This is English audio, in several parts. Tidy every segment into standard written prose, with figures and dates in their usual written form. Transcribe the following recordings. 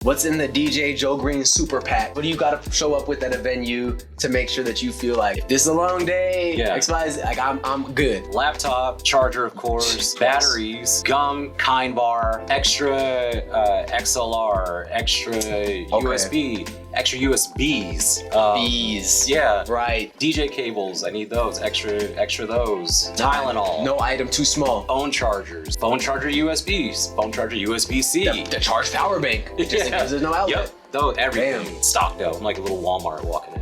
What's in the DJ Joe Green super pack? What do you got to show up with at a venue to make sure that you feel like if this is a long day, XYZ, like I'm good? Laptop, charger of course, batteries, gum, kind bar, extra XLR, extra USB, extra USBs. Bees. Yeah. Right. DJ cables, I need those, extra those. Tylenol. No item too small. Phone chargers, phone charger USBs, phone charger USB-C. The charged power bank. Just because there's no outlet. Yep. Though everything stocked out. I'm like a little Walmart walking in.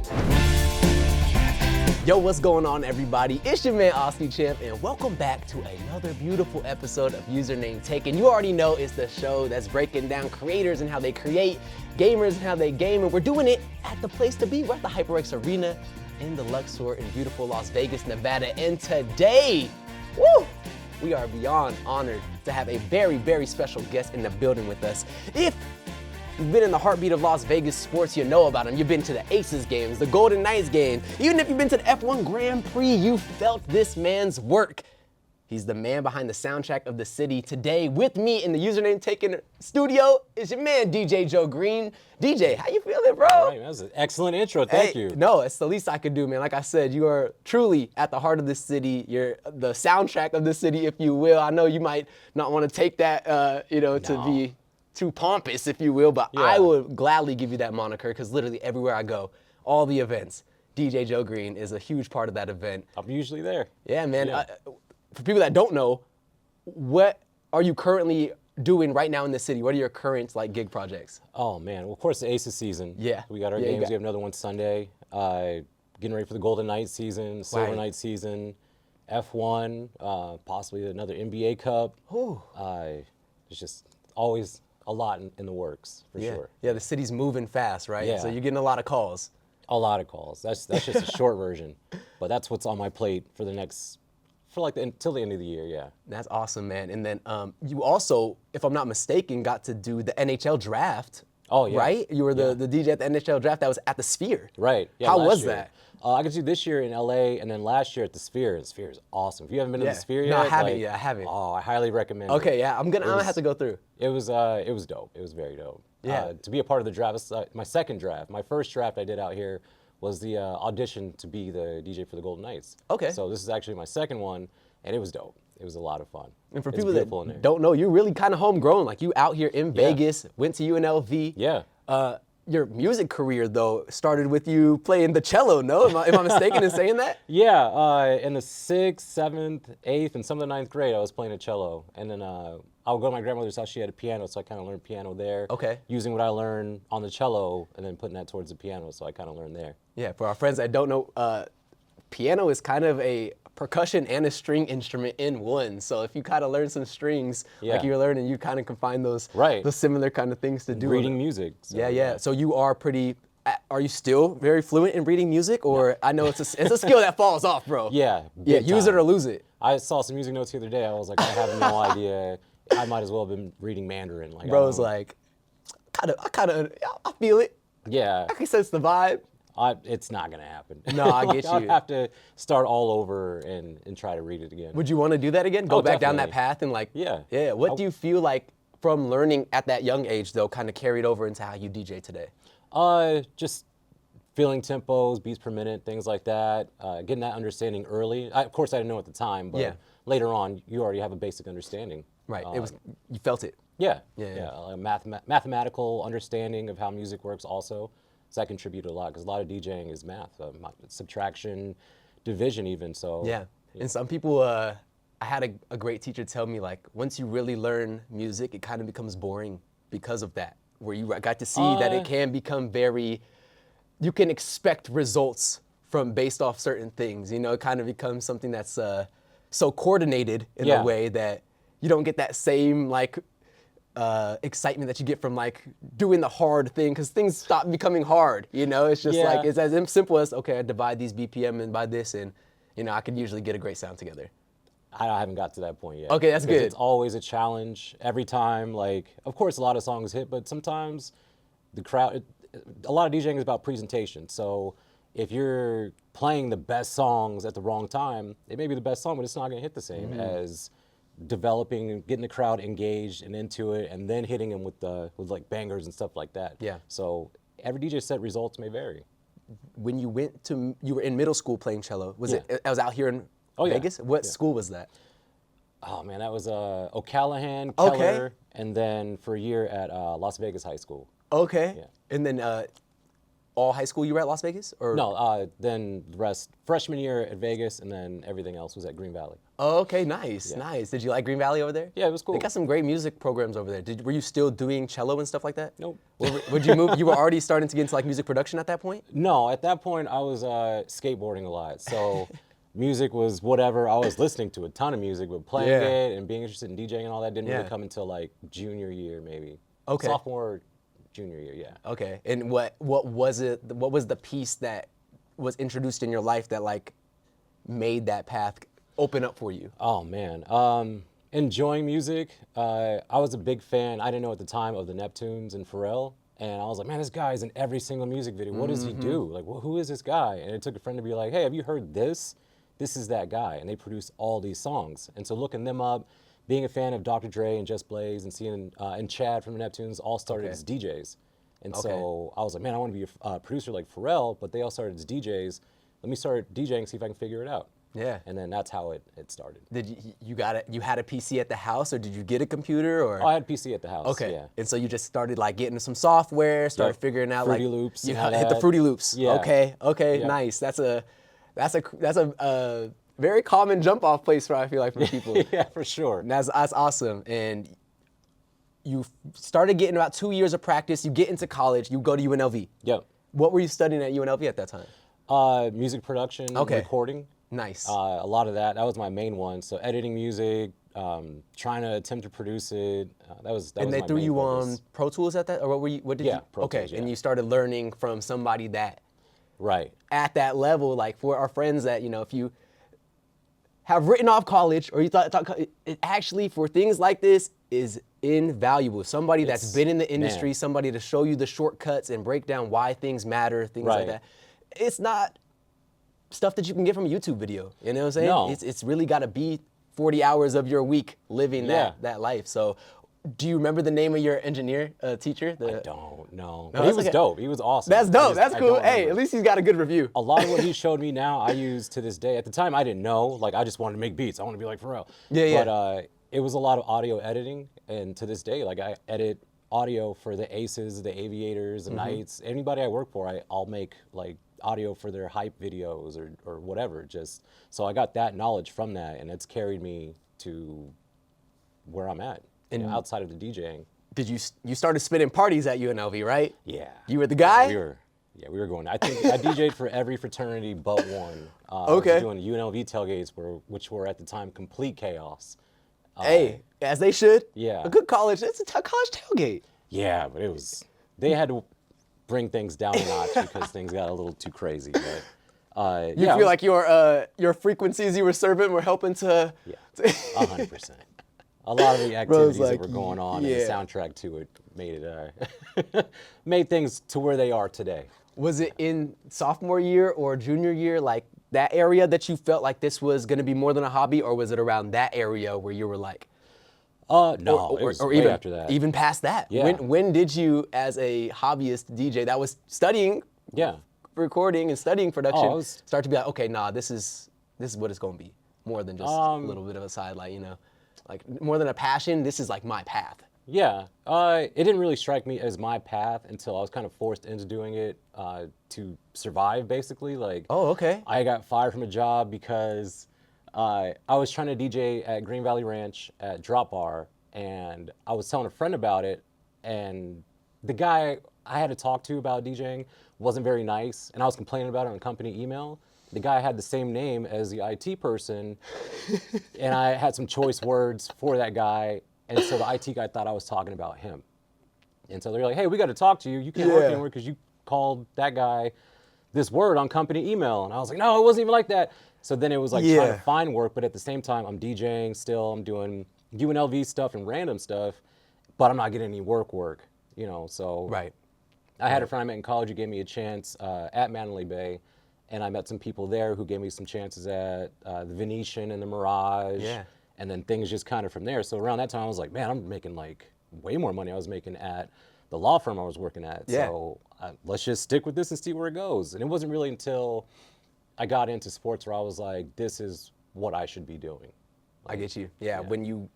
Yo, what's going on, everybody? It's your man, Austin Champ, and welcome back to another beautiful episode of Username Taken. You already know it's the show that's breaking down creators and how they create, gamers and how they game, and we're doing it at the place to be. We're at the HyperX Arena in the Luxor in beautiful Las Vegas, Nevada, and today, we are beyond honored to have a very, very special guest in the building with us. If you've been in the heartbeat of Las Vegas sports, you know about him. You've been to the Aces games, the Golden Knights game. Even if you've been to the F1 Grand Prix, you felt this man's work. He's the man behind the soundtrack of the city. Today, with me in the Username Taken studio is your man, DJ Joe Green. DJ, how you feeling, bro? All right, that was an excellent intro, thank you. No, it's the least I could do, man. Like I said, you are truly at the heart of this city. You're the soundtrack of the city, if you will. I know you might not want to take that, to be too pompous, if you will, but I would gladly give you that moniker because literally everywhere I go, all the events, DJ Joe Green is a huge part of that event. I'm usually there. Yeah, man. Yeah. For people that don't know, what are you currently doing right now in the city? What are your current gig projects? Oh man, well of course the Aces season. Yeah. We got our games, we have another one Sunday. Getting ready for the Golden Knights season, Silver Knights season, F1, possibly another NBA Cup. It's just always a lot in the works, for sure. Yeah, the city's moving fast, right? Yeah. So you're getting a lot of calls. A lot of calls. That's just a short version. But that's what's on my plate for the next, until the end of the year, yeah. That's awesome, man. And then you also, if I'm not mistaken, got to do the NHL draft. Oh, yeah. Right? You were the DJ at the NHL draft that was at the Sphere. Right. Yeah, How was that? I got to do this year in LA and then last year at the Sphere. The Sphere is awesome. If you haven't been to the Sphere yet, no, I haven't. I haven't. Oh, I highly recommend it. Okay, yeah, I'm gonna have to go through. It was dope. It was very dope. Yeah. To be a part of the draft, my second draft. My first draft I did out here was the audition to be the DJ for the Golden Knights. Okay. So this is actually my second one, and it was dope. It was a lot of fun. And for people that don't know, you're really kind of homegrown. Like you out here in Vegas, went to UNLV. Yeah. Your music career, though, started with you playing the cello, no? Am I mistaken in saying that? Yeah, in the 6th, 7th, 8th, and some of the 9th grade, I was playing a cello. And then I would go to my grandmother's house, she had a piano, so I kind of learned piano there. Okay. Using what I learned on the cello and then putting that towards the piano, so I kind of learned there. Yeah, for our friends that don't know, piano is kind of a percussion and a string instrument in one. So if you kind of learn some strings, like you're learning, you kind of can find those similar kind of things to do. Reading music. So, yeah. So you are are you still very fluent in reading music? Or I know it's a skill that falls off, bro. Yeah. Use it or lose it. I saw some music notes the other day. I was like, I have no idea. I might as well have been reading Mandarin. Bro's like, I feel it. Yeah. I can sense the vibe. It's not gonna happen. No, I get you. I'd have to start all over and try to read it again. Would you want to do that again? Go back down that path and Yeah. What do you feel like from learning at that young age though kind of carried over into how you DJ today? Just feeling tempos, beats per minute, things like that. Getting that understanding early. Of course, I didn't know at the time, but later on, you already have a basic understanding. Right. You felt it. Yeah. Mathematical understanding of how music works also. So that contributed a lot because a lot of DJing is math, subtraction, division even. So yeah. And some people, I had a great teacher tell me once you really learn music, it kind of becomes boring because of that. Where you got to see that it can become you can expect results based off certain things. It kind of becomes something that's so coordinated in a way that you don't get that same excitement that you get from doing the hard thing because things stop becoming hard. It's just it's as simple as I divide these BPM and by this and I could usually get a great sound together. I haven't got to that point yet. Okay, that's good. It's always a challenge every time. Of course, a lot of songs hit, but sometimes the crowd. A lot of DJing is about presentation. So if you're playing the best songs at the wrong time, it may be the best song, but it's not going to hit the same as developing, getting the crowd engaged and into it, and then hitting them with like bangers and stuff like that. Yeah. So every DJ set results may vary. When you were in middle school playing cello. Was Yeah. it? I was out here in yeah. Vegas. What Yeah. school was that? Oh man, that was O'Callahan, Okay. Keller, and then for a year at Las Vegas High School. Okay. Yeah. And then all high school you were at Las Vegas, or No, then the rest, freshman year at Vegas, and then everything else was at Green Valley. Oh, okay, nice, Yeah. nice. Did you like Green Valley over there? Yeah, it was cool. They got some great music programs over there. Were you still doing cello and stuff like that? Nope. Would you move? You were already starting to get into like music production at that point? No, at that point I was skateboarding a lot, so music was whatever. I was listening to a ton of music, but playing Yeah. it and being interested in DJing and all that didn't Yeah. really come until like junior year maybe. Okay. Sophomore, junior year, yeah. Okay. And what was it? What was the piece that was introduced in your life that like made that path open up for you? Oh man, enjoying music. I was a big fan. I didn't know at the time of the Neptunes and Pharrell, and I was like, man, this guy's in every single music video. What does he do? Like, who is this guy? And it took a friend to be like, hey, have you heard this? This is that guy, and they produce all these songs. And so looking them up, being a fan of Dr. Dre and Just Blaze, and seeing and Chad from the Neptunes all started Okay. as DJs. And Okay. so I was like, man, I want to be a producer like Pharrell, but they all started as DJs. Let me start DJing, see if I can figure it out. Yeah. And then that's how it started. Did you had a PC at the house, or did you get a computer, or? Oh, I had a PC at the house. Okay. Yeah. And so you just started like getting some software, started Yep. figuring out Fruity like Loops You and all hit the that. Fruity Loops. Yeah. Okay. Okay. Yep. Nice. That's a very common jump off place for I feel like for people. Yeah, for sure. And that's awesome. And you started getting about 2 years of practice. You get into college. You go to UNLV. Yep. What were you studying at UNLV at that time? Music production, Okay. recording. Nice. A lot of that. That was my main one. So editing music, trying to attempt to produce it. That was and they my threw main you focus. on Pro Tools at that, or what were you? What did Yeah, you? Pro okay. Tools, yeah. And you started learning from somebody that Right. at that level, like for our friends that, you know, if you have written off college or you thought it actually for things like this is invaluable. Somebody that's It's- been in the industry, man. somebody to show you the shortcuts and break down why things matter, things like Right. that. It's not stuff that you can get from a YouTube video. You know what I'm saying? No. It's really got to be 40 hours of your week living Yeah. that life. So do you remember the name of your engineer, teacher? I don't know. No, But he that's was okay. dope. He was awesome. That's I dope. just- That's I cool. don't Hey, remember. at least he's got a good review. A lot of what he showed me now, I use to this day. At the time, I didn't know. Like, I just wanted to make beats. I want to be like Pharrell. Yeah, yeah. But it was a lot of audio editing, and to this day, like I edit audio for the Aces, the Aviators, the Knights. Anybody I work for, I'll make like audio for their hype videos or whatever. Just so I got that knowledge from that, and it's carried me to where I'm at. You know, outside of the DJing. Did you started spinning parties at UNLV, right? Yeah. You were the guy? We were going. I think I DJ'd for every fraternity but one. Okay. I was doing UNLV tailgates, which were at the time complete chaos. Hey, as they should. Yeah. A good college, it's a college tailgate. Yeah, but they had to bring things down a notch because things got a little too crazy. But You feel like your frequencies you were serving were helping to. Yeah, 100%. A lot of the activities like, that were going on yeah. and the soundtrack to it made things to where they are today. Was it in sophomore year or junior year, like that area that you felt like this was going to be more than a hobby, or was it around that area where you were like, No, it was way even after that. even past that? Yeah. When did you, as a hobbyist DJ that was studying Yeah. recording and studying production, I was- start to be like, okay, nah, this is what it's gonna be, more than just a little bit of a sidelight, you know, like more than a passion. This is like my path. Yeah, it didn't really strike me as my path until I was kind of forced into doing it to survive, basically. Like, Oh, okay. I got fired from a job because I was trying to DJ at Green Valley Ranch at Drop Bar, and I was telling a friend about it, and the guy I had to talk to about DJing wasn't very nice, and I was complaining about it on company email. The guy had the same name as the IT person, and I had some choice words for that guy, and so the IT guy thought I was talking about him. And so they're like, hey, we got to talk to you. You can't work Yeah. anywhere because you called that guy this word on company email. And I was like, no, it wasn't even like that. So then it was like trying Yeah. to find work, but at the same time, I'm DJing still. I'm doing UNLV stuff and random stuff, but I'm not getting any work, you know, so. Right. I had a friend I met in college who gave me a chance at Mandalay Bay, and I met some people there who gave me some chances at the Venetian and the Mirage. Yeah. And then things just kind of from there. So around that time, I was like, man, I'm making like way more money I was making at the law firm I was working at. Yeah. So let's just stick with this and see where it goes. And it wasn't really until I got into sports where I was like, this is what I should be doing. I get you. Yeah, when you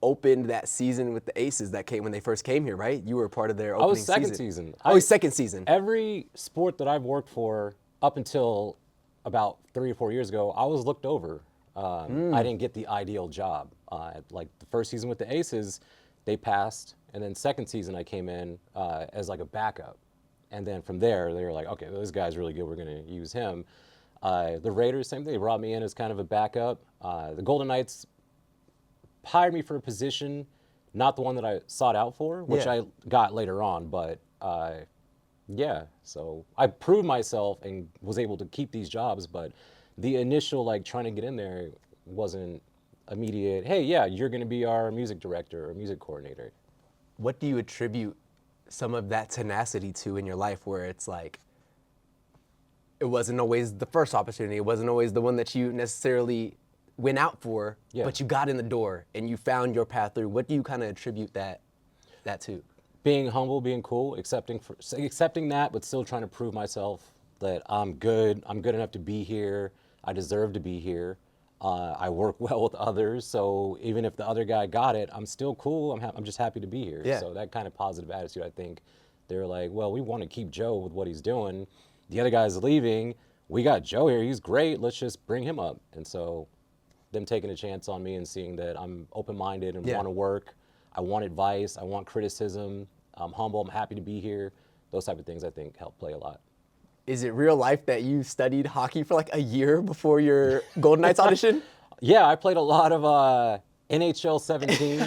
opened that season with the Aces that came when they first came here, right? You were a part of their opening season. I was second season. Second season. Every sport that I've worked for up until about 3 or 4 years ago, I was looked over. I didn't get the ideal job. Like the first season with the Aces, they passed, and then second season I came in as like a backup. And then from there, they were like, okay, this guy's really good, we're gonna use him. The Raiders, same thing, they brought me in as kind of a backup. The Golden Knights hired me for a position, not the one that I sought out for, which I got later on, but yeah, so I proved myself and was able to keep these jobs, but the initial like trying to get in there wasn't immediate, hey, yeah, you're gonna be our music director or music coordinator. What do you attribute some of that tenacity to in your life where it's like, it wasn't always the first opportunity, it wasn't always the one that you necessarily went out for, but you got in the door and you found your path through? What do you kind of attribute that to? Being humble, being cool, accepting that, but still trying to prove myself that I'm good enough to be here, I deserve to be here. I work well with others, so even if the other guy got it, I'm still cool. I'm just happy to be here. Yeah. So that kind of positive attitude, I think, they're like, well, we want to keep Joe with what he's doing. The other guy's leaving. We got Joe here. He's great. Let's just bring him up. And so them taking a chance on me and seeing that I'm open-minded and want to work. I want advice. I want criticism. I'm humble. I'm happy to be here. Those type of things, I think, help play a lot. Is it real life that you studied hockey for like a year before your Golden Knights audition? Yeah, I played a lot of NHL 17.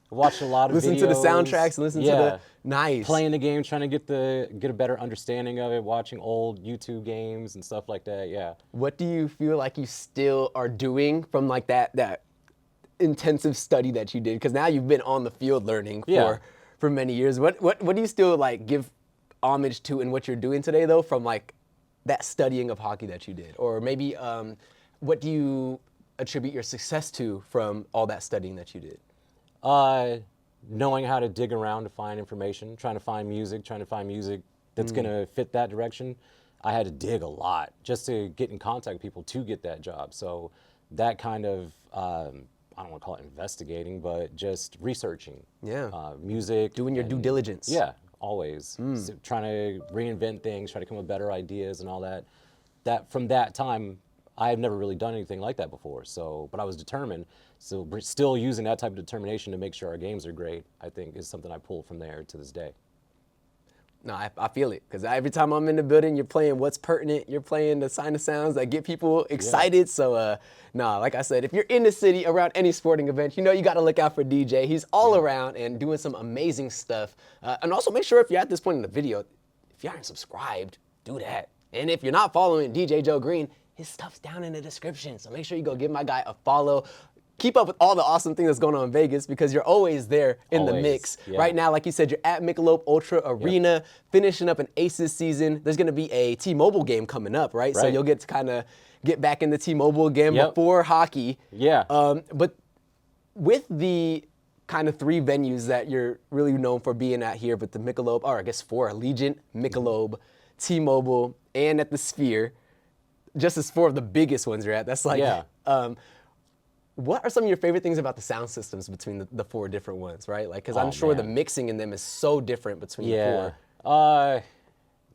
Watched a lot of listen videos. to the soundtracks and listen to the nice. Playing the game, trying to get a better understanding of it, watching old YouTube games and stuff like that, yeah. What do you feel like you still are doing from like that intensive study that you did? Because now you've been on the field learning for many years. What do you still like give homage to in what you're doing today though, from like that studying of hockey that you did? Or maybe what do you attribute your success to from all that studying that you did? Knowing how to dig around to find information, trying to find music that's gonna fit that direction. I had to dig a lot just to get in contact with people to get that job. So that kind of, I don't want to call it investigating, but just researching. Yeah. Music. Doing your due diligence. Yeah, always. So trying to reinvent things, try to come up with better ideas and all that. From that time, I had never really done anything like that before. So, but I was determined. So we're still using that type of determination to make sure our games are great, I think is something I pull from there to this day. No, I feel it, because every time I'm in the building, you're playing what's pertinent, you're playing the sign of sounds that get people excited. So, like I said, if you're in the city around any sporting event, you know you got to look out for DJ. He's all around and doing some amazing stuff. And also make sure if you're at this point in the video, if you aren't subscribed, do that. And if you're not following DJ Joe Green, his stuff's down in the description. So make sure you go give my guy a follow. Keep up with all the awesome things that's going on in Vegas, because you're always there in the mix. Yeah. Right now, like you said, you're at Michelob Ultra Arena, finishing up an Aces season. There's going to be a T-Mobile game coming up, right? So you'll get to kind of get back in the T-Mobile again before hockey. Yeah. But with the kind of 3 venues that you're really known for being at here, but the Michelob, or I guess 4, Allegiant, Michelob, T-Mobile, and at the Sphere, just as 4 of the biggest ones you're at. That's like, what are some of your favorite things about the sound systems between the 4 different ones, right? Like, because I'm sure the mixing in them is so different between the 4.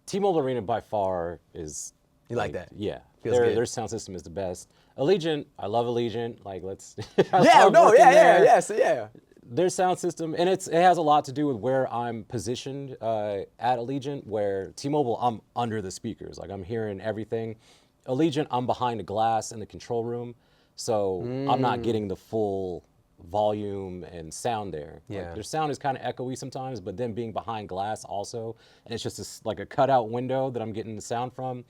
T-Mobile Arena by far is. You like that? Yeah. Feels good. Their sound system is the best. Allegiant, I love Allegiant. Like, let's. Their sound system, and it has a lot to do with where I'm positioned at Allegiant, where T-Mobile, I'm under the speakers. Like, I'm hearing everything. Allegiant, I'm behind the glass in the control room. So I'm not getting the full volume and sound there. Yeah. Like, their sound is kind of echoey sometimes, but then being behind glass also, and it's just like a cutout window that I'm getting the sound from,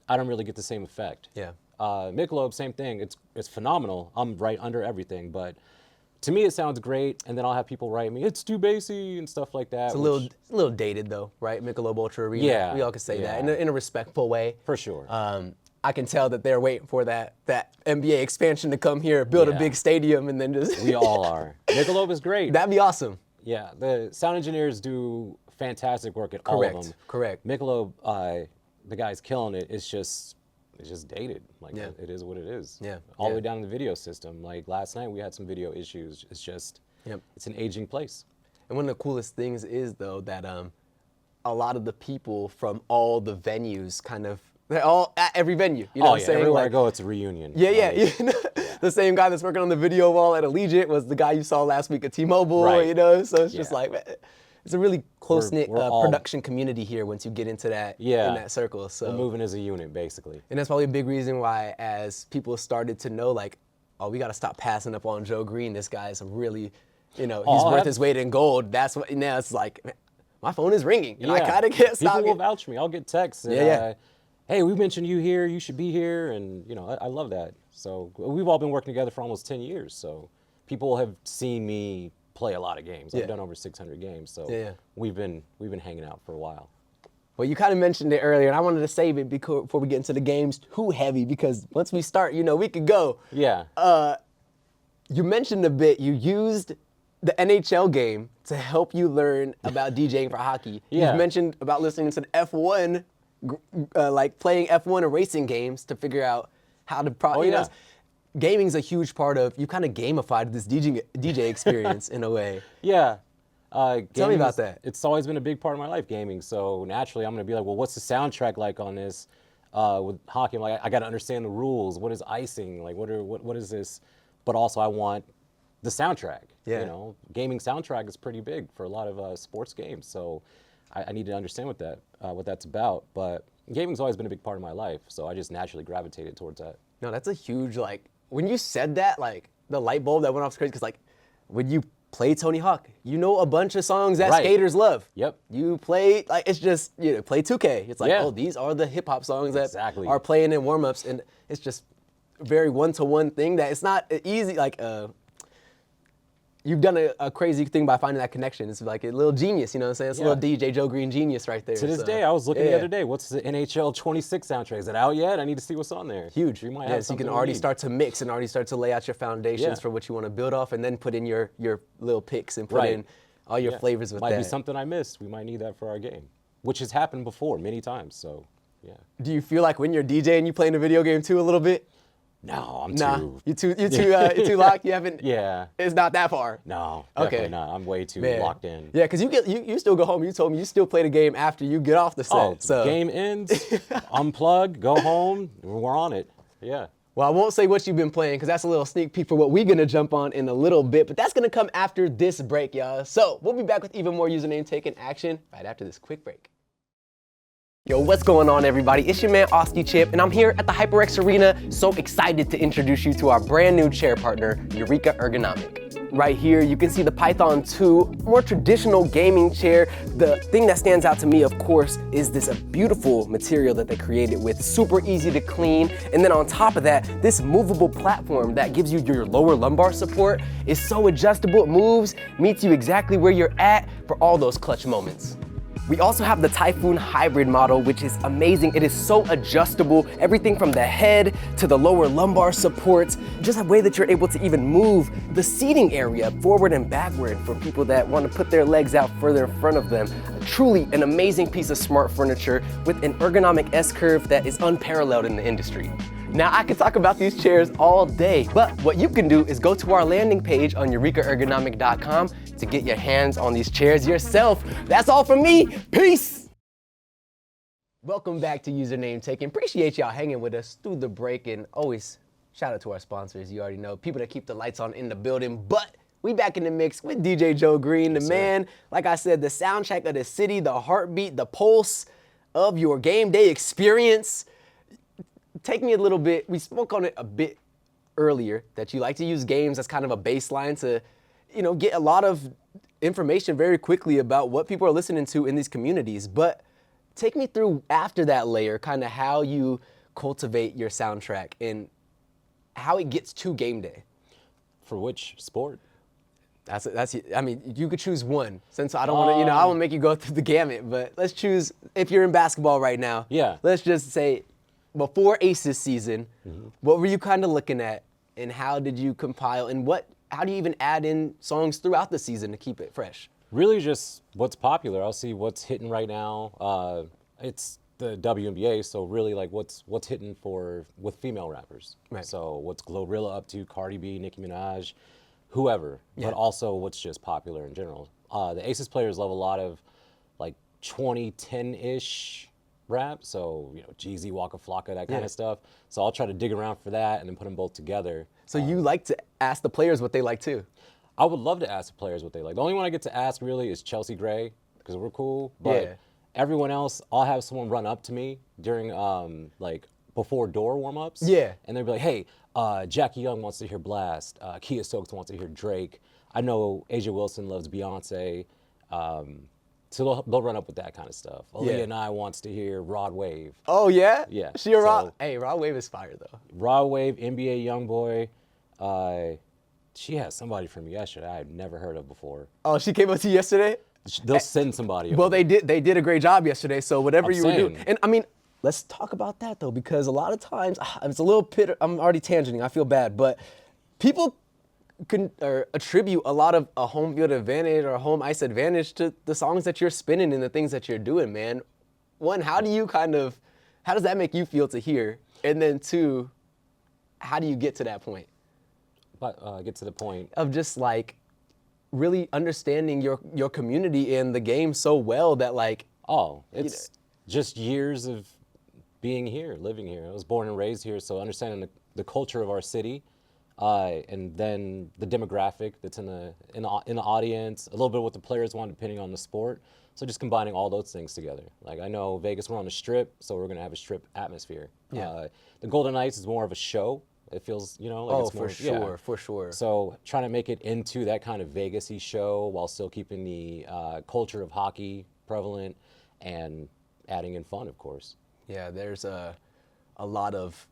I don't really get the same effect. Yeah. Michelob, same thing. It's phenomenal. I'm right under everything, but to me it sounds great, and then I'll have people write me, it's too bassy and stuff like that. It's a little dated though, right? Michelob Ultra Arena. Yeah. We all can say that in a respectful way. For sure. I can tell that they're waiting for that NBA expansion to come here, build a big stadium, and then just. We all are. Michelob is great. That'd be awesome. Yeah, the sound engineers do fantastic work at all of them. Correct. Michelob, the guy's killing it. It's just dated. Like it is what it is. Yeah. All the way down to the video system. Like last night we had some video issues. It's just it's an aging place. And one of the coolest things is though that a lot of the people from all the venues they're all at every venue. You know what I'm saying? Everywhere I go, it's a reunion. Yeah. The same guy that's working on the video wall at Allegiant was the guy you saw last week at T-Mobile. Right. You know, so it's just like, man, it's a really close-knit We're all production community here once you get into that in that circle. So we're moving as a unit, basically. And that's probably a big reason why, as people started to know, like, oh, we got to stop passing up on Joe Green. This guy is a really, he's worth his weight in gold. That's what now it's like. Man, my phone is ringing. And I kind of can't stop. People will vouch for me. I'll get texts. And, hey, we mentioned you here. You should be here. And I love that. So we've all been working together for almost 10 years. So people have seen me play a lot of games. I've done over 600 games. So we've been hanging out for a while. Well, you kind of mentioned it earlier, and I wanted to save it before we get into the games too heavy, because once we start, we could go. Yeah. You mentioned a bit. You used the NHL game to help you learn about DJing for hockey. Yeah. You mentioned about listening to the F1, like playing F1 and racing games to figure out how to. Gaming's a huge part of. You kind of gamified this DJ experience in a way. Yeah. Tell me about that. It's always been a big part of my life, gaming. So naturally, I'm going to be like, well, what's the soundtrack like on this? With hockey, I'm like, I got to understand the rules. What is icing? Like, what is this? But also, I want the soundtrack. Yeah. Gaming soundtrack is pretty big for a lot of sports games. So I need to understand what that's about. But gaming's always been a big part of my life. So I just naturally gravitated towards that. No, that's a huge, when you said that, the light bulb that went off screen, because, when you play Tony Hawk, a bunch of songs that skaters love. Yep. You play, it's just, play 2K. It's like, oh, these are the hip-hop songs that are playing in warm-ups, and it's just a very one-to-one thing that it's not easy, you've done a crazy thing by finding that connection. It's like a little genius, you know what I'm saying? It's a little DJ Joe Green genius right there. To this day, I was looking the other day, what's the NHL 26 soundtrack? Is it out yet? I need to see what's on there. Huge. We might have so you can already start to mix and already start to lay out your foundations for what you want to build off, and then put in your little picks and put in all your flavors with that. Might be something I missed. We might need that for our game, which has happened before many times, so yeah. Do you feel like when you're DJing, you playing a video game too a little bit? No, I'm too. You're too locked. You haven't. Yeah. It's not that far. No, definitely not. I'm way too locked in. Yeah, because you still go home. You told me you still play the game after you get off the set. Oh, so game ends, unplug, go home, we're on it. Yeah. Well, I won't say what you've been playing, because that's a little sneak peek for what we're gonna jump on in a little bit. But that's gonna come after this break, y'all. So we'll be back with even more username taking action right after this quick break. Yo, what's going on, everybody? It's your man, Oski Chip, and I'm here at the HyperX Arena, so excited to introduce you to our brand new chair partner, Eureka Ergonomics. Right here, you can see the Python 2, more traditional gaming chair. The thing that stands out to me, of course, is this beautiful material that they created with, super easy to clean. And then on top of that, this movable platform that gives you your lower lumbar support is so adjustable. It moves, meets you exactly where you're at for all those clutch moments. We also have the Typhoon Hybrid model, which is amazing. It is so adjustable, everything from the head to the lower lumbar supports, just a way that you're able to even move the seating area forward and backward for people that want to put their legs out further in front of them. Truly an amazing piece of smart furniture with an ergonomic S-curve that is unparalleled in the industry. Now, I could talk about these chairs all day, but what you can do is go to our landing page on EurekaErgonomics.com to get your hands on these chairs yourself. That's all from me. Peace. Welcome back to Username Taking. Appreciate y'all hanging with us through the break, and always shout out to our sponsors. You already know, people that keep the lights on in the building, but we back in the mix with DJ Joe Green, the man, like I said, the soundtrack of the city, the heartbeat, the pulse of your game day experience. Take me a little bit, we spoke on it a bit earlier, that you like to use games as kind of a baseline to, get a lot of information very quickly about what people are listening to in these communities. But take me through, after that layer, kind of how you cultivate your soundtrack and how it gets to game day. For which sport? I mean, you could choose one, since I don't want to, I won't make you go through the gamut, but let's choose, if you're in basketball right now. Yeah. Let's just say, before Aces season, what were you kind of looking at, and how did you compile, and how do you even add in songs throughout the season to keep it fresh? Really just what's popular. I'll see what's hitting right now. It's the WNBA, so really like what's hitting with female rappers. Right. So what's Glorilla up to, Cardi B, Nicki Minaj, whoever, Yeah. but also what's just popular in general. The Aces players love a lot of like 2010-ish rap, so Jeezy, Waka Flocka, that kind of stuff. So I'll try to dig around for that and then put them both together. So you like to ask the players what they like too? I would love to ask the players what they like. The only one I get to ask really is Chelsea Gray, because we're cool. But everyone else, I'll have someone run up to me during like before door warm-ups. Yeah. And they'll be like, hey, Jackie Young wants to hear Blast. Kia Stokes wants to hear Drake. I know Asia Wilson loves Beyonce. So they'll run up with that kind of stuff. Aaliyah and I wants to hear Rod Wave. Oh yeah? Yeah. She a Rod? Hey, Rod Wave is fire though. Rod Wave, NBA Youngboy. She has somebody from yesterday I had never heard of before. Oh, she came up to you yesterday? They'll send somebody. Well, over. they did a great job yesterday. So whatever I'm you were doing, saying. and I mean, let's talk about that though, because a lot of times it's a little bit. I'm already tangenting. I feel bad, but people can attribute a lot of a home field advantage or a home ice advantage to the songs that you're spinning and the things that you're doing, man. One, how does that make you feel to hear? And then two, how do you get to that point? But get to the point of just like really understanding your community and the game so well that like it's just years of being here, living here. I was born and raised here, so understanding the culture of our city, and then the demographic that's in the audience, a little bit what the players want depending on the sport. So just combining all those things together. Like I know Vegas, we're on the Strip, so we're gonna have a Strip atmosphere. Yeah. The Golden Knights is more of a show. It feels, like it's more, for sure. So trying to make it into that kind of Vegas-y show while still keeping the culture of hockey prevalent and adding in fun, of course. Yeah, there's a lot of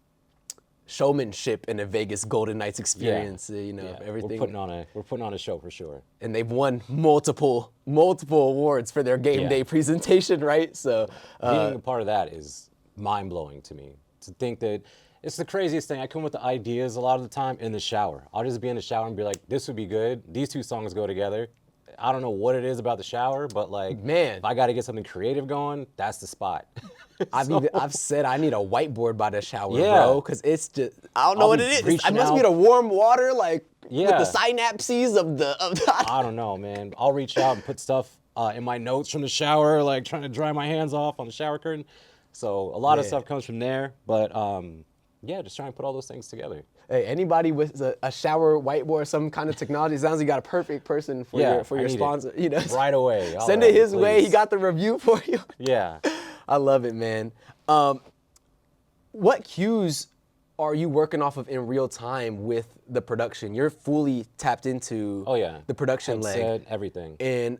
showmanship in the Vegas Golden Knights experience. Everything. We're putting on a show for sure. And they've won multiple awards for their game day presentation, right? So being a part of that is mind-blowing to me. To think that it's the craziest thing. I come with the ideas a lot of the time in the shower. I'll just be in the shower and be like, this would be good. These two songs go together. I don't know what it is about the shower, but like, man, if I got to get something creative going, that's the spot. I've said I need a whiteboard by the shower, bro, because it's just, I don't know what it is. I must be the warm water, like with the synapses of the. I don't know, man. I'll reach out and put stuff in my notes from the shower, like trying to dry my hands off on the shower curtain. So a lot of stuff comes from there, but just trying to put all those things together. Hey, anybody with a shower whiteboard, some kind of technology, sounds like you got a perfect person for your sponsor. Right away. Send it his way. He got the review for you. Yeah. I love it, man. What cues are you working off of in real time with the production? You're fully tapped into the production leg. Everything. And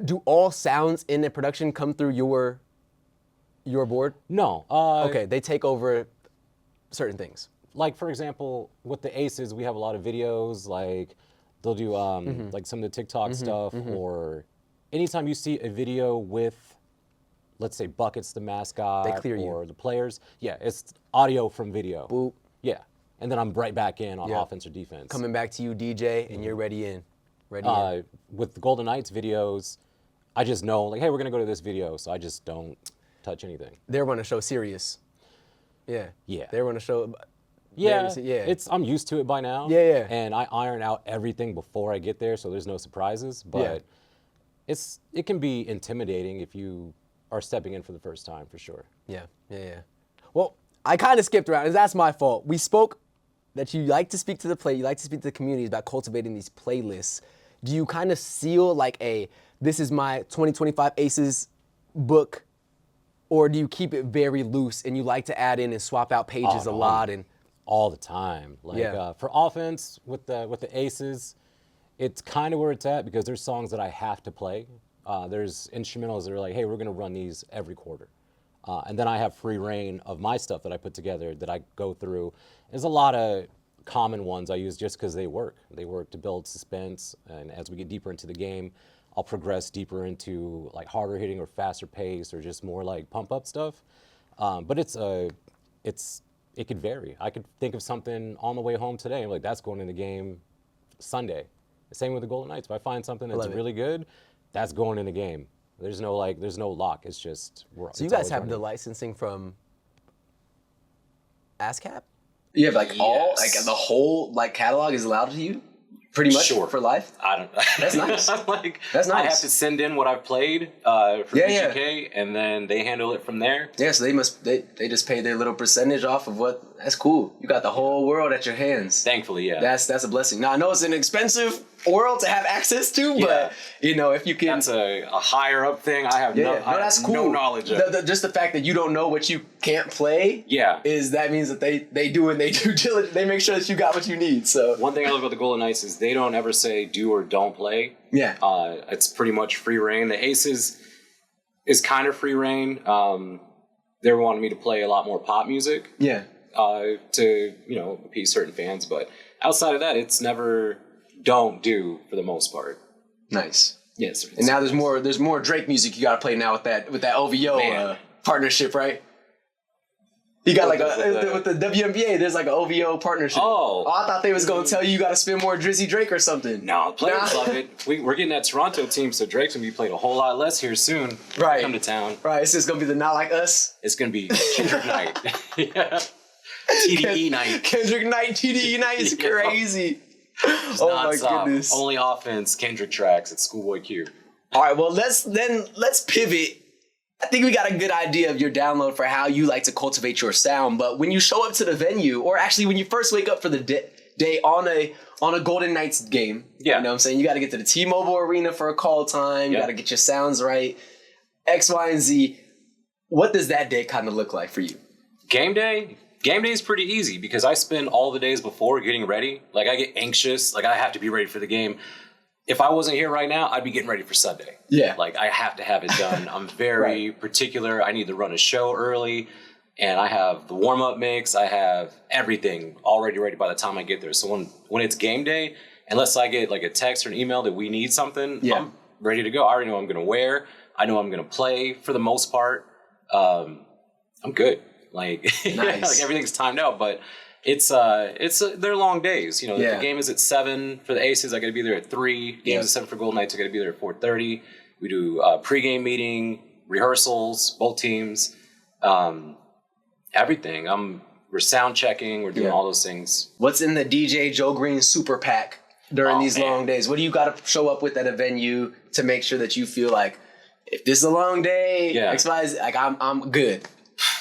do all sounds in the production come through your board? No. Okay, they take over certain things. Like, for example, with the Aces, we have a lot of videos, like they'll do like some of the TikTok stuff, or anytime you see a video with, let's say, Buckets, the mascot, they clear or the players, it's audio from video. Boop. Yeah, and then I'm right back in on offense or defense. Coming back to you, DJ, and you're ready in. With the Golden Knights videos, I just know, like, hey, we're going to go to this video, so I just don't touch anything. They're going to show serious. Yeah. They're going to show... I'm used to it by now. Yeah. And I iron out everything before I get there, so there's no surprises. But it can be intimidating if you are stepping in for the first time, for sure. Yeah. Well, I kind of skipped around, and that's my fault. We spoke that you like to speak to the play, you like to speak to the communities about cultivating these playlists. Do you kind of seal like this is my 2025 Aces book, or do you keep it very loose and you like to add in and swap out pages a lot? And all the time. Like for offense with the Aces, it's kind of where it's at because there's songs that I have to play. There's instrumentals that are like, hey, we're gonna run these every quarter. And then I have free reign of my stuff that I put together that I go through. There's a lot of common ones I use just because they work. They work to build suspense, and as we get deeper into the game, I'll progress deeper into like harder hitting or faster pace or just more like pump up stuff. But it's it could vary. I could think of something on the way home today. I'm like, that's going in the game Sunday. Same with the Golden Knights. If I find something that's really good, that's going in the game. There's no lock. It's just. So you guys have the licensing from ASCAP? You have like the whole like catalog is allowed to you, pretty much for life. I don't. That's nice. That's nice. I have to send in what I've played for VGK, and then they handle it from there. Yeah, so they just pay their little percentage off of what. That's cool. You got the whole world at your hands. Thankfully, yeah. That's a blessing. Now I know it's an expensive world to have access to, but if you can. That's a higher up thing. I have that's cool. No knowledge of. Just the fact that you don't know what you can't play. Yeah. That means that they do and they do diligence. They make sure that you got what you need. So one thing I love about the Golden Knights is they don't ever say do or don't play. Yeah. It's pretty much free reign. The Aces is kind of free reign. They wanted me to play a lot more pop music. Yeah. To appease certain fans, but outside of that, it's never don't do for the most part. Nice. Yes. And now there's more Drake music you got to play now with that OVO partnership, right? You got with the WNBA, there's like an OVO partnership. Oh, I thought they was gonna tell you got to spend more Drizzy Drake or something. No, players love it. We're getting that Toronto team, so Drake's gonna be played a whole lot less here soon. Right. Come to town. Right. It's just gonna be the Not Like Us. It's gonna be Kendrick Night. Yeah. TDE night. Kendrick Night, TDE night is crazy. Oh my goodness. Only offense, Kendrick tracks at Schoolboy Q. All right, well let's pivot. I think we got a good idea of your download for how you like to cultivate your sound. But when you show up to the venue, or actually when you first wake up for the day on a Golden Knights game, you know what I'm saying? You got to get to the T-Mobile Arena for a call time. You got to get your sounds right. X, Y, and Z. What does that day kind of look like for you? Game day is pretty easy because I spend all the days before getting ready. Like I get anxious. Like I have to be ready for the game. If I wasn't here right now, I'd be getting ready for Sunday. Yeah. Like I have to have it done. I'm very particular. I need to run a show early, and I have the warm-up mix. I have everything already ready by the time I get there. So when it's game day, unless I get like a text or an email that we need something, I'm ready to go. I already know what I'm going to wear. I know I'm going to play for the most part. I'm good. Like, nice. Like everything's timed out, but they're long days. You know, the game is at 7 for the Aces. I got to be there at 3. Games at 7 for Golden Knights. I got to be there at 4:30. We do pregame meeting, rehearsals, both teams, everything. We're sound checking. We're doing all those things. What's in the DJ Joe Green super pack during these long days? What do you got to show up with at a venue to make sure that you feel like if this is a long day, X, Y, Z, like I'm good.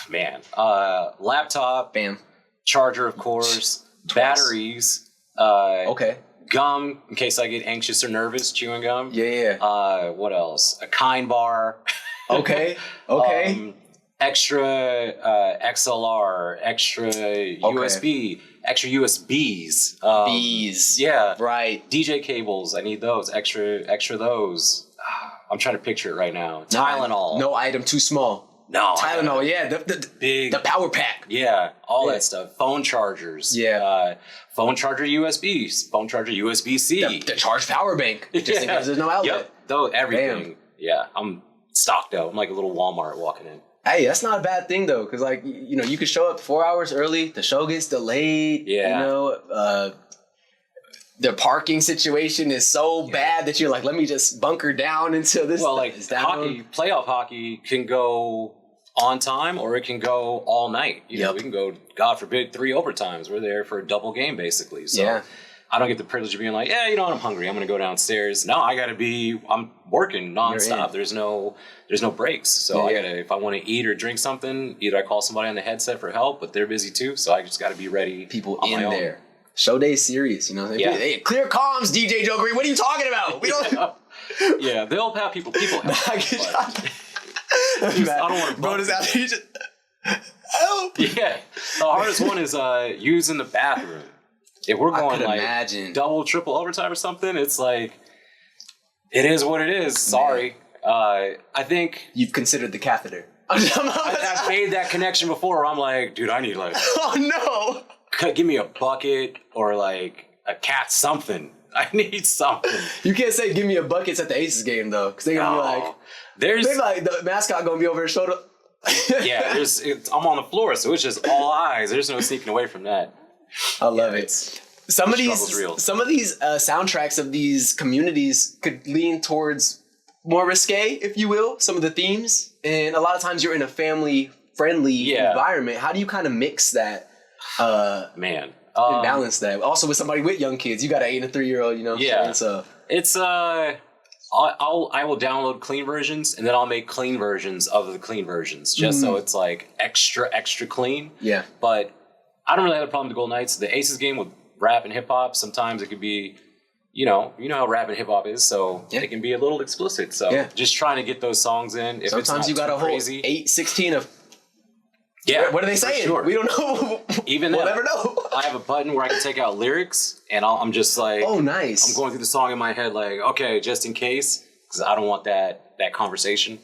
Man, laptop, bam, charger, of course, batteries, gum in case I get anxious or nervous, chewing gum. What else? A Kind bar. Okay. Extra XLR, extra USB, extra USBs. Bees. Yeah. Right. DJ cables. I need those. Extra those. I'm trying to picture it right now. Tylenol. No item too small. No. Tylenol, the power pack. Yeah, all that stuff. Phone chargers. Yeah. Phone charger USBs. Phone charger USB-C. The charged power bank. Just in case there's no outlet. Yep. Everything. Damn. Yeah, I'm stocked out. I'm like a little Walmart walking in. Hey, that's not a bad thing though, because like you could show up 4 hours early. The show gets delayed. Yeah. The parking situation is so bad that you're like, let me just bunker down until this. Well, like playoff hockey can go on time or it can go all night. You know, we can go, God forbid, 3 overtimes. We're there for a double game basically. So I don't get the privilege of being like, I'm hungry. I'm going to go downstairs. No, I'm working nonstop. There's no breaks. So if I want to eat or drink something, either I call somebody on the headset for help, but they're busy too. So I just got to be ready. People in there. Show day's serious, Hey, clear comms, DJ Joe Green. What are you talking about? We don't. They'll have people help. I don't want to. Bro, out here just help. Yeah, the hardest one is using the bathroom. If we're going like double, triple overtime or something, it's like it is what it is. Sorry, I think you've considered the catheter. I've made that connection before. Where I'm like, dude, I need like. Oh no. Give me a bucket or like a cat something. I need something. You can't say give me a bucket at the Aces game though, because they're gonna be like, the mascot gonna be over his shoulder. Yeah, I'm on the floor, so it's just all eyes. There's no sneaking away from that. I love it. Some of these soundtracks of these communities could lean towards more risque, if you will, some of the themes. And a lot of times you're in a family-friendly environment. How do you kind of mix that? Man. And balance that. Also with somebody with young kids. You got an 8 and a 3-year-old, you know? Yeah. So it's, I will download clean versions, and then I'll make clean versions of the clean versions, just so it's like extra clean. Yeah. But I don't really have a problem with Golden Knights. The Aces game with rap and hip hop, sometimes it could be, you know how rap and hip hop is, so it can be a little explicit. So just trying to get those songs in. If sometimes it's you got a whole crazy. 8/16 of. Yeah. What are they saying? Sure. We don't know. Even we'll then, never know. I have a button where I can take out lyrics, and I'm just like, oh, nice. I'm going through the song in my head, like, okay, just in case, because I don't want that conversation.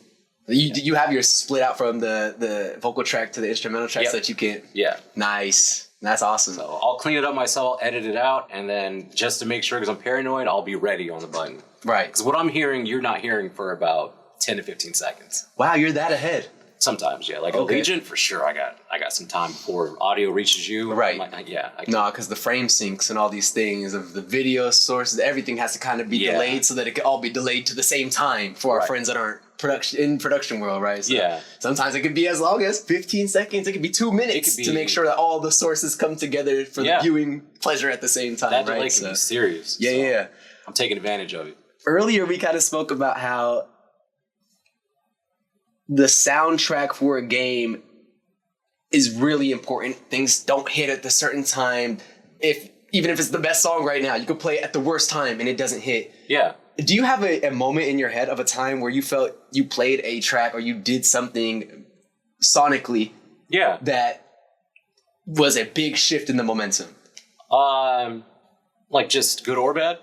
You have yours split out from the vocal track to the instrumental track so that you can. Yeah. Nice. That's awesome. So I'll clean it up myself, edit it out, and then just to make sure, because I'm paranoid, I'll be ready on the button. Right. Because what I'm hearing, you're not hearing for about 10 to 15 seconds. Wow, you're that ahead. Sometimes, yeah. Like Allegiant, for sure, I got some time before audio reaches you. Right. No, because the frame syncs and all these things of the video sources, everything has to kind of be delayed so that it can all be delayed to the same time for our friends that aren't in production world, right? So sometimes it could be as long as 15 seconds. It could be 2 minutes to make sure that all the sources come together for the viewing pleasure at the same time. That delay can be serious. Yeah. I'm taking advantage of it. Earlier, we kind of spoke about how the soundtrack for a game is really important. Things don't hit at a certain time. Even if it's the best song right now, you could play it at the worst time and it doesn't hit. Yeah. Do you have a moment in your head of a time where you felt you played a track or you did something sonically that was a big shift in the momentum? Like just good or bad?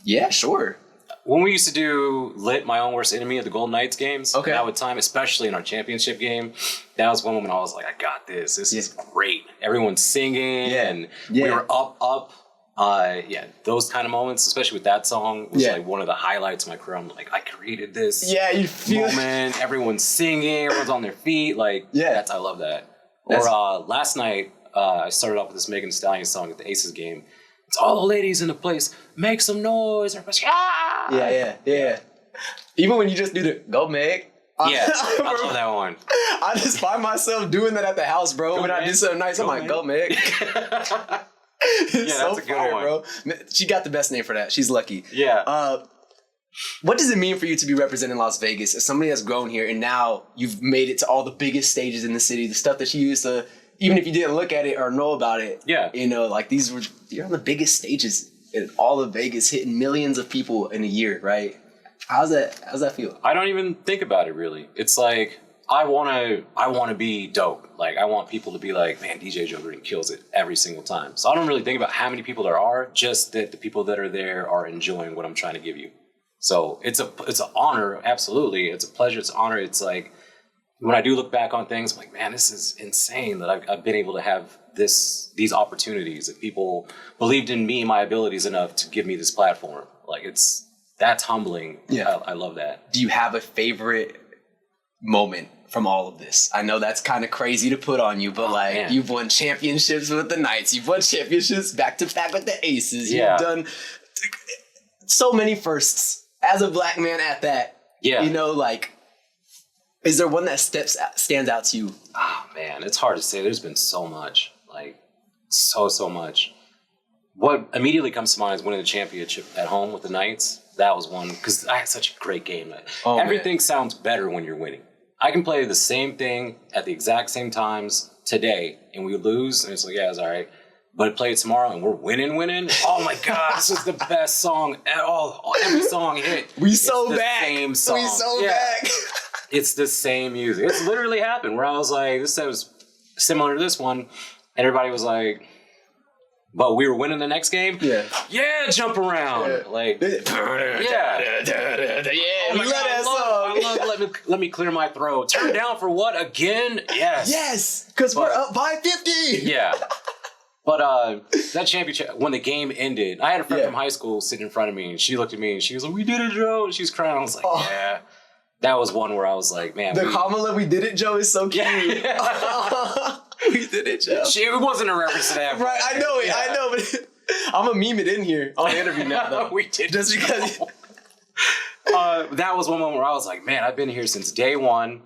Yeah, sure. When we used to do Lit, My Own Worst Enemy at the Golden Knights games, that would time, especially in our championship game, that was one moment I was like, I got this. This is great. Everyone's singing and we were up. Those kind of moments, especially with that song, was like one of the highlights of my career. I'm like, I created this you feel moment. Everyone's singing, everyone's on their feet. Like, I love that. Or last night, I started off with this Megan Thee Stallion song at the Aces game. It's all the ladies in the place. Make some noise. Everybody's Yeah. Even when you just do the go Meg. I love that one. I just find myself doing that at the house, bro. When I do something nice, I'm like, go Meg. It's so that's a good fire, one, bro. She got the best name for that. She's lucky. Yeah. What does it mean for you to be representing Las Vegas as somebody that's grown here and now you've made it to all the biggest stages in the city, the stuff that you used to, even if you didn't look at it or know about it, you know, like you're on the biggest stages in all of Vegas, hitting millions of people in a year, right? How's that feel? I don't even think about it really. It's like I want to be dope. Like I want people to be like, man, DJ Joe Green kills it every single time. So I don't really think about how many people there are, just that the people that are there are enjoying what I'm trying to give you. So it's an honor, absolutely. It's a pleasure, it's an honor. It's like when I do look back on things, I'm like, man, this is insane that I've been able to have these opportunities, that people believed in me, my abilities enough to give me this platform. Like that's humbling. Yeah. I love that. Do you have a favorite moment from all of this? I know that's kind of crazy to put on you, but you've won championships with the Knights. You've won championships back to back with the Aces. You've done so many firsts as a black man at that. Yeah. You know, like, is there one that stands out to you? Oh, man, it's hard to say. There's been so much, like so much. What immediately comes to mind is winning the championship at home with the Knights. That was one, because I had such a great game. Everything sounds better when you're winning. I can play the same thing at the exact same times today, and we lose, and it's like, yeah, it's all right. But play it tomorrow, and we're winning. Oh my God, this is the best song at all. Every song hit. We so back. Same song. We so back. It's the same music. It's literally happened where I was like, this was similar to this one, and everybody was like, but we were winning the next game? Yeah, jump around. Yeah. Like, yeah. Oh my God, I love let me clear my throat. Turn down for what again? Yes, because we're up by 50. Yeah. But that championship, when the game ended, I had a friend from high school sitting in front of me, and she looked at me, and she was like, we did it, Joe. And she was crying. I was like, yeah. that was one where I was like, man. The Kamala, we did it, Joe, is so cute. Yeah. We did it, Joe. It wasn't a reference to that. Right, I know it. I know, but I'm going to meme it in here on the interview now, though. We did. Just because. That was one moment where I was like, man, I've been here since day one.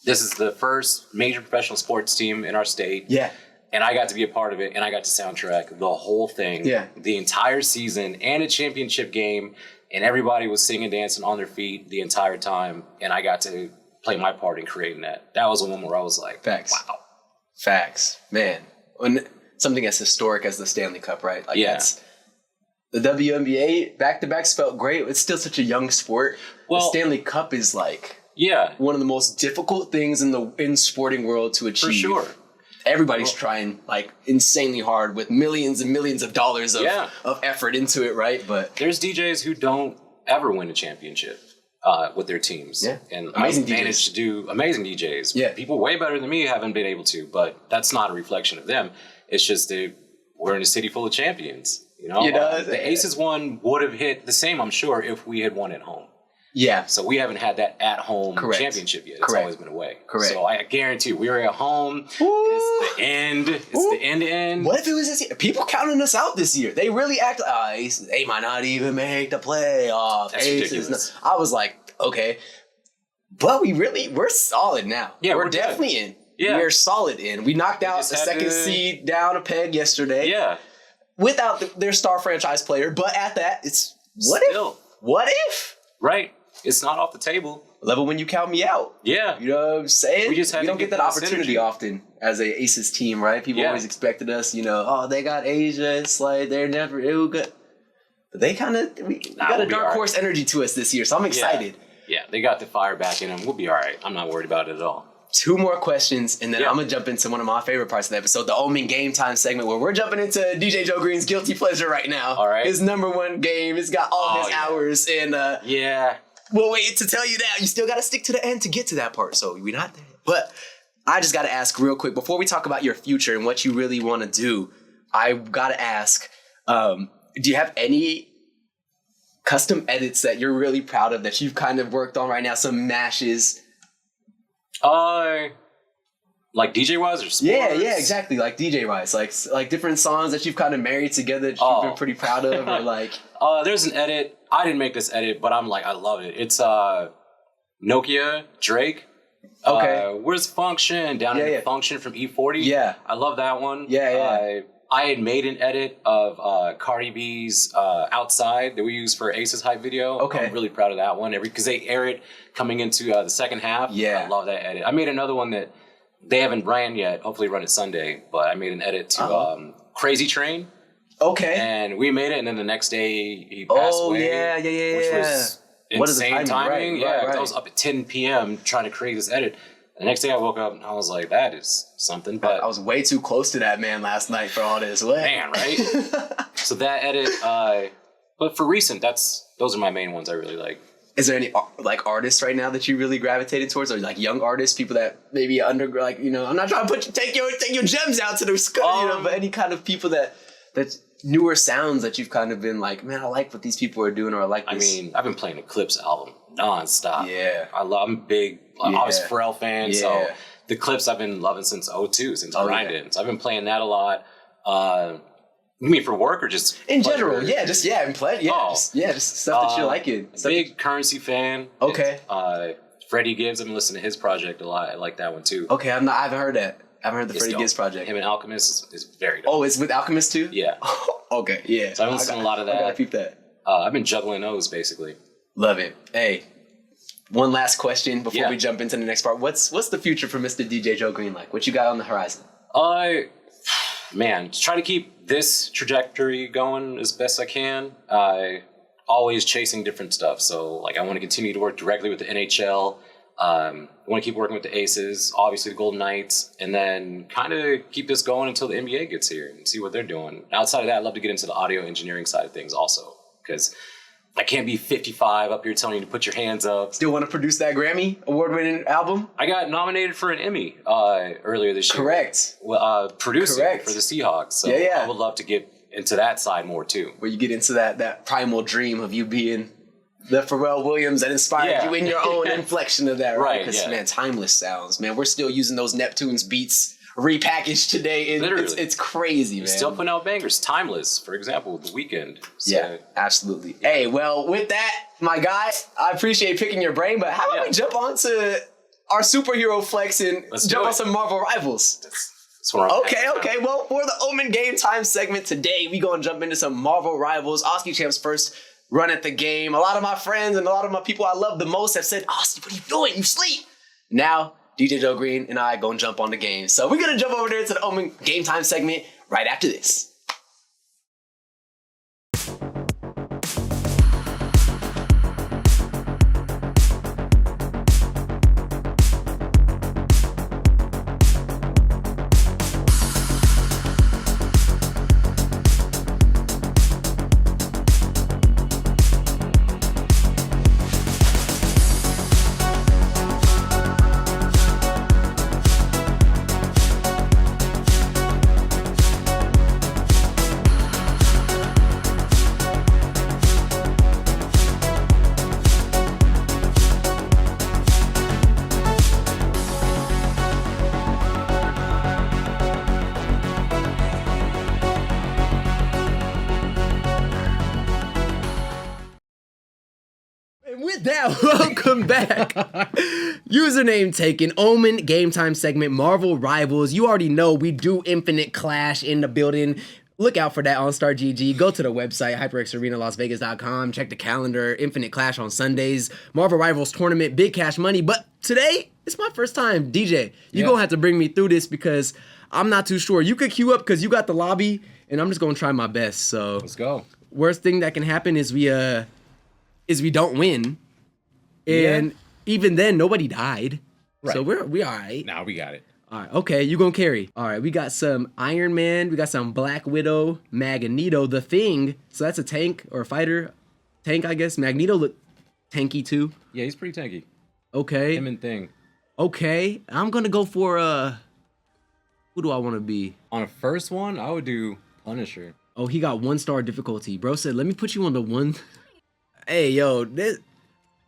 This is the first major professional sports team in our state. Yeah. And I got to be a part of it, and I got to soundtrack the whole thing, the entire season, and a championship game, and everybody was singing, dancing on their feet the entire time, and I got to play my part in creating that. That was a moment where I was like, wow. Facts. Man. When something as historic as the Stanley Cup, right? Like that's the WNBA back-to-backs felt great. It's still such a young sport. Well, the Stanley Cup is like one of the most difficult things in sporting world to achieve. For sure. Everybody's trying like insanely hard with millions and millions of dollars of effort into it, right? But there's DJs who don't ever win a championship with their teams. Yeah. And I've managed to do amazing DJs. Yeah. People way better than me haven't been able to, but that's not a reflection of them. It's just that we're in a city full of champions. You know, the Aces one would have hit the same, I'm sure, if we had won at home. Yeah. So we haven't had that at-home championship yet. It's always been away. Correct. So I guarantee we were at home. Woo. It's the end. It's the end. What if it was this year? People counting us out this year. They really act like, Aces, they might not even make the playoffs. That's ridiculous. I was like, okay. But we're solid now. Yeah, we're definitely in. Yeah. We're solid in. We knocked out the second seed down a peg yesterday. Yeah. Without their star franchise player. But at that, it's what if? Right. It's not off the table. Level when you count me out. Yeah. You know what I'm saying? We don't get that opportunity often as a Aces team, right? People always expected us, they got Asia. It's like they're never good. But they kind of, we got a dark horse energy to us this year, so I'm excited. Yeah, they got the fire back in them. We'll be all right. I'm not worried about it at all. 2 more questions, and then I'm going to jump into one of my favorite parts of the episode, the OMEN Game Time segment, where we're jumping into DJ Joe Green's guilty pleasure right now. All right. His #1 game. It's got all his hours, and we'll wait to tell you that. You still got to stick to the end to get to that part, so we're not there. But I just got to ask real quick, before we talk about your future and what you really want to do, I got to ask, do you have any custom edits that you're really proud of that you've kind of worked on right now, some mashes? Like DJ wise or sports? Yeah, exactly. Like DJ wise, like different songs that you've kind of married together that you've been pretty proud of, or like. There's an edit. I didn't make this edit, but I'm like, I love it. It's Nokia Drake. Okay. Where's Function? Down in Function from E40. Yeah. I love that one. Yeah. I had made an edit of Cardi B's Outside that we use for Ace's hype video. Okay. I'm really proud of that one because they air it coming into the second half. Yeah. I love that edit. I made another one that they haven't ran yet. Hopefully run it Sunday. But I made an edit to Crazy Train. Okay. And we made it, and then the next day he passed away. Yeah. Which was insane timing. Right. I was up at 10 p.m. trying to create this edit. The next day I woke up and I was like, that is something. But I was way too close to that man last night for all this. Man, right? So that edit, but for recent, those are my main ones I really like. Is there any like artists right now that you really gravitated towards, or like young artists, people that maybe I'm not trying to take your gems out to the school, but any kind of people that's newer sounds that you've kind of been like, man, I like what these people are doing, or I like this. I mean, I've been playing the Clips album nonstop. Yeah. I'm a big, I was a Pharrell fan, so the Clips I've been loving since 2002, since Grindin'. So I've been playing that a lot. You mean for work or just in general? Just stuff that you're liking. Big Currency fan. Okay. Freddie Gibbs, I've been listening to his project a lot. I like that one too. Okay, I haven't heard that. I haven't heard the Freddie Gibbs project. Him and Alchemist is very dope. Oh, it's with Alchemist too? Yeah. Okay, yeah. So I've been listening to a lot of that. I gotta peep that. I've been juggling those basically. Love it. Hey, one last question before we jump into the next part. What's the future for Mr. DJ Joe Green like? What you got on the horizon? Man, just try to keep this trajectory going as best I can. Always chasing different stuff. So, like, I want to continue to work directly with the NHL. I want to keep working with the Aces, obviously the Golden Knights, and then kind of keep this going until the NBA gets here and see what they're doing. Outside of that, I'd love to get into the audio engineering side of things also, because I can't be 55 up here telling you to put your hands up. Still want to produce that Grammy award-winning album? I got nominated for an Emmy earlier this year. Correct. Producing for the Seahawks. So I would love to get into that side more too. Where you get into that primal dream of you being the Pharrell Williams that inspired Yeah. you in your own inflection of that, right? Right, Because, yeah. man, timeless sounds, man. We're still using those Neptunes beats repackaged today. Literally. It's crazy, man. Still putting out bangers. Timeless, for example, The Weeknd. So, Yeah, absolutely. Hey, well, with that, my guy, I appreciate picking your brain, but how about we jump on to our superhero flex and Let's jump do on it. some Marvel Rivals? That's what I'm Okay. Well, for the OMEN Game Time segment today, we gonna jump into some Marvel Rivals. Oski Champ's first run at the game. A lot of my friends and a lot of my people I love the most have said, Oski, what are you doing? You sleep. Now, DJ Joe Green and I gonna jump on the game. So we're gonna jump over there to the OMEN Game Time segment right after this. And with that, welcome back. Username taken, OMEN Game Time segment, Marvel Rivals. You already know we do Infinite Clash in the building. Look out for that on Star GG. Go to the website, HyperXArenaLasVegas.com. Check the calendar. Infinite Clash on Sundays. Marvel Rivals tournament, big cash money. But today, it's my first time. DJ, you're going to have to bring me through this because I'm not too sure. You could queue up because you got the lobby, and I'm just going to try my best. So Let's go. worst thing that can happen is we don't win. And even then, nobody died. Right. So we all right. Now we got it. All right, okay, you gonna carry. All right, we got some Iron Man, we got some Black Widow, Magneto, The Thing. So that's a tank or a fighter. Tank, I guess. Magneto look tanky too. Yeah, he's pretty tanky. Okay. Him and Thing. Okay, I'm gonna go for who do I want to be? On a first one, I would do Punisher. Oh, he got 1-star difficulty. Bro said, let me put you on the one. Hey, yo, this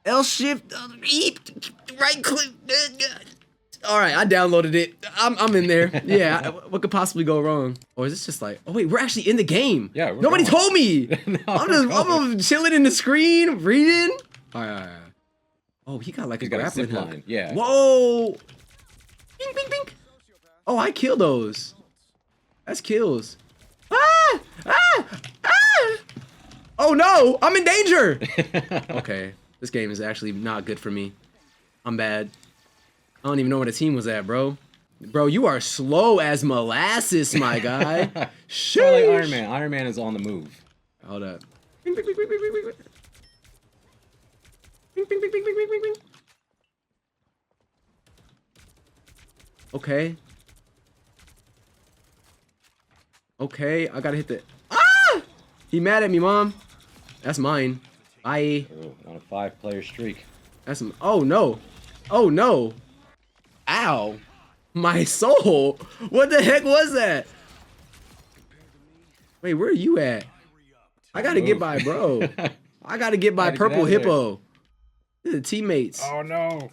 L shift, right click. All right, I downloaded it. I'm in there. Yeah, what could possibly go wrong? Or is this just like, oh wait, we're actually in the game. Yeah, we're Nobody going. told me. No, I'm chilling in the screen, reading. All right. Oh, he got like a He's got a grappling zip hook. line. Yeah. Whoa. Bing, bing, bing. Oh, I kill those. That's kills. Ah! Oh no, I'm in danger. Okay, this game is actually not good for me. I'm bad. I don't even know where the team was at, bro. Bro, you are slow as molasses, my guy. Sort of like Sheesh. Iron Man. Iron Man is on the move. Hold up. Bing, bing, bing, bing, bing, bing, bing. Bing, bing, bing, bing, bing, bing, bing, bing. Okay. Okay, I gotta hit the... Ah! He mad at me, Mom. That's mine. Bye. Oh, on a 5-player streak. That's... Oh, no. Oh, no. Ow. My soul. What the heck was that? Wait, where are you at? I gotta get by, bro. I gotta get by Gotta get Purple out of there. Hippo. These are the teammates. Oh no.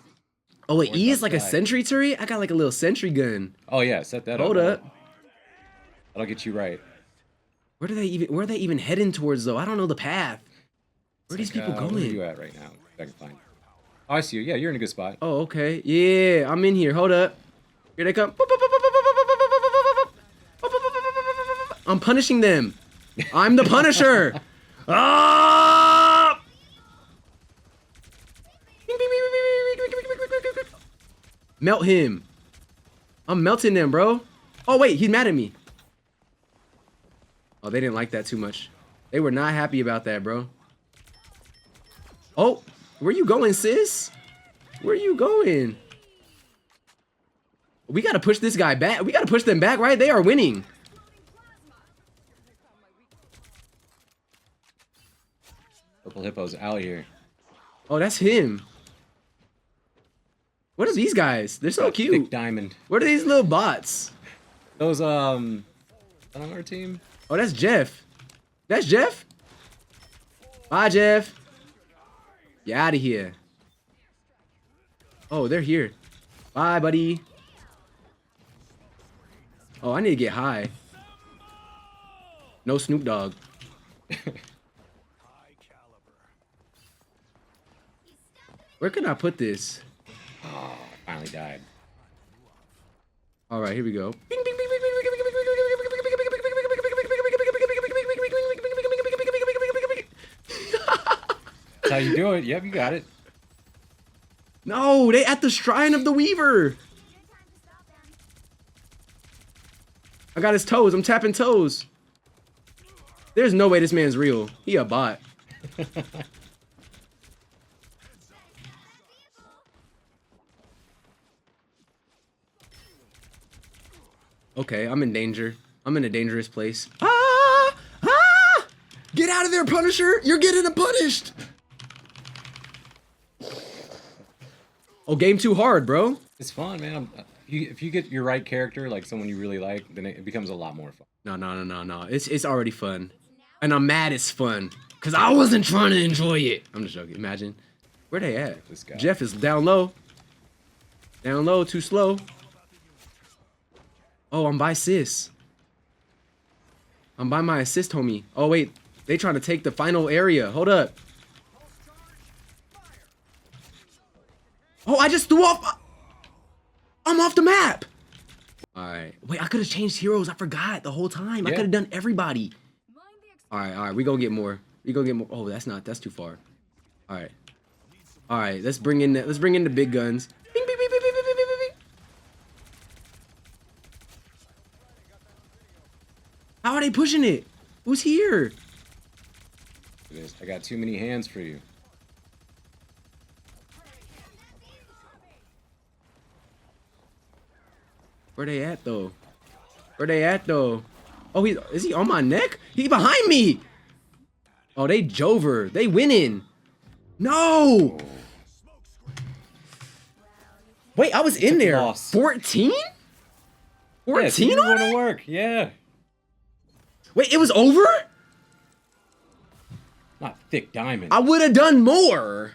Oh, wait, Where's E is my like a guy? sentry turret? I got like a little sentry gun. Oh yeah, set that Hold up. up. That'll get you right. Where are they even heading towards though? I don't know the path. Where are these people Where are you going? at right now? If I can find you. Oh, I see you. Yeah, you're in a good spot. Oh, okay. Yeah, I'm in here. Hold up. Here they come. I'm punishing them. I'm the Punisher. Ah! Melt him. I'm melting them, bro. Oh, wait, he's mad at me. Oh, they didn't like that too much. They were not happy about that, bro. Oh, where you going, sis? Where you going? We gotta push this guy back. We gotta push them back, right? They are winning. Purple Hippo's out here. Oh, that's him. What are these guys? They're so Got cute. Thick Diamond. What are these little bots? Those on our team. Oh, that's Jeff. That's Jeff? Bye, Jeff. Get out of here. Oh, they're here. Bye, buddy. Oh, I need to get high. No Snoop Dogg. Where can I put this? Oh, finally died. All right, here we go. That's how you do it. Yep, you got it. No, they at the shrine of the Weaver. I got his toes. I'm tapping toes. There's no way this man's real. He a bot. Okay, I'm in danger. I'm in a dangerous place. Ah! Ah! Get out of there, Punisher! You're getting punished! Oh, game too hard, bro. It's fun, man. If you get your right character, like someone you really like, then it becomes a lot more fun. No. It's already fun. And I'm mad it's fun. Because I wasn't trying to enjoy it. I'm just joking. Imagine. Where they at? This guy. Jeff is down low. Down low, too slow. Oh, I'm by sis. I'm by my assist, homie. Oh, wait. They trying to take the final area. Hold up. Oh, I just threw off. I'm off the map. All right. Wait, I could have changed heroes. I forgot the whole time. I could have done everybody. All right. We gonna get more. Oh, that's too far. All right. Let's bring in the big guns. Bing, bing, bing, bing, bing, bing, bing, bing. How are they pushing it? Who's here? I got too many hands for you. Where they at though? Oh, is he on my neck? He behind me. Oh, they Jover. They winning. No. Wait, I was in there. 14? 14 on it? it? Work. Yeah. Wait, it was over? Not thick diamond. I would have done more.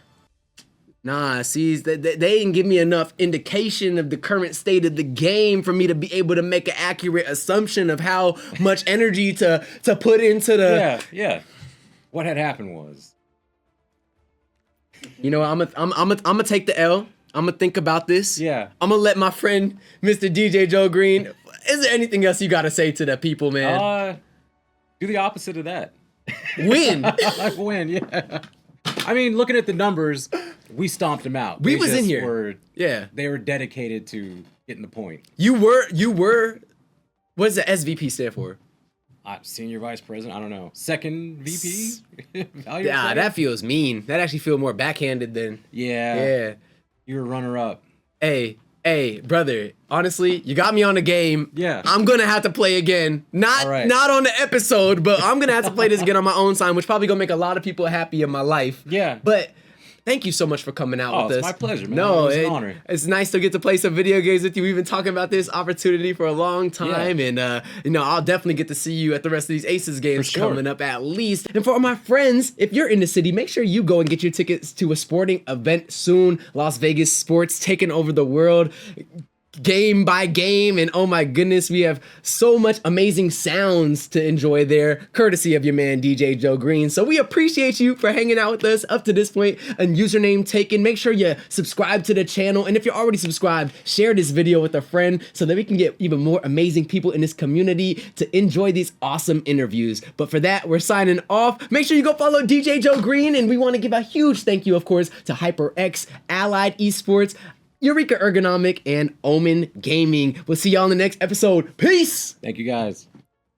Nah, see, they didn't give me enough indication of the current state of the game for me to be able to make an accurate assumption of how much energy to put into the. Yeah. What had happened was. You know, I'm gonna take the L. I'm gonna think about this. Yeah. I'm gonna let my friend, Mr. DJ Joe Green. Is there anything else you gotta say to the people, man? Do the opposite of that. Win. Win, yeah. I mean, looking at the numbers, we stomped them out. We was in here. They were dedicated to getting the point. You were. What does the SVP stand for? Senior Vice President. I don't know. Second VP. Yeah, that feels mean. That actually feels more backhanded than. Yeah. You're a runner-up. Hey, brother. Honestly, you got me on the game. Yeah. I'm gonna have to play again. Not on the episode, but I'm gonna have to play this again on my own time, which probably gonna make a lot of people happy in my life. Yeah. But thank you so much for coming out with us. It's my pleasure, man. No, it was an honor. It's nice to get to play some video games with you. We've been talking about this opportunity for a long time, and I'll definitely get to see you at the rest of these Aces games coming up at least. And for my friends, if you're in the city, make sure you go and get your tickets to a sporting event soon. Las Vegas Sports taking over the world. Game by game, and oh my goodness, we have so much amazing sounds to enjoy there, courtesy of your man DJ Joe Green. So we appreciate you for hanging out with us up to this point. And username taken. Make sure you subscribe to the channel, and if you're already subscribed, share this video with a friend so that we can get even more amazing people in this community to enjoy these awesome interviews. But for that, we're signing off. Make sure you go follow DJ Joe Green, and we want to give a huge thank you, of course, to HyperX, Allied Esports, Eureka Ergonomics, and OMEN Gaming. We'll see y'all in the next episode. Peace! Thank you, guys.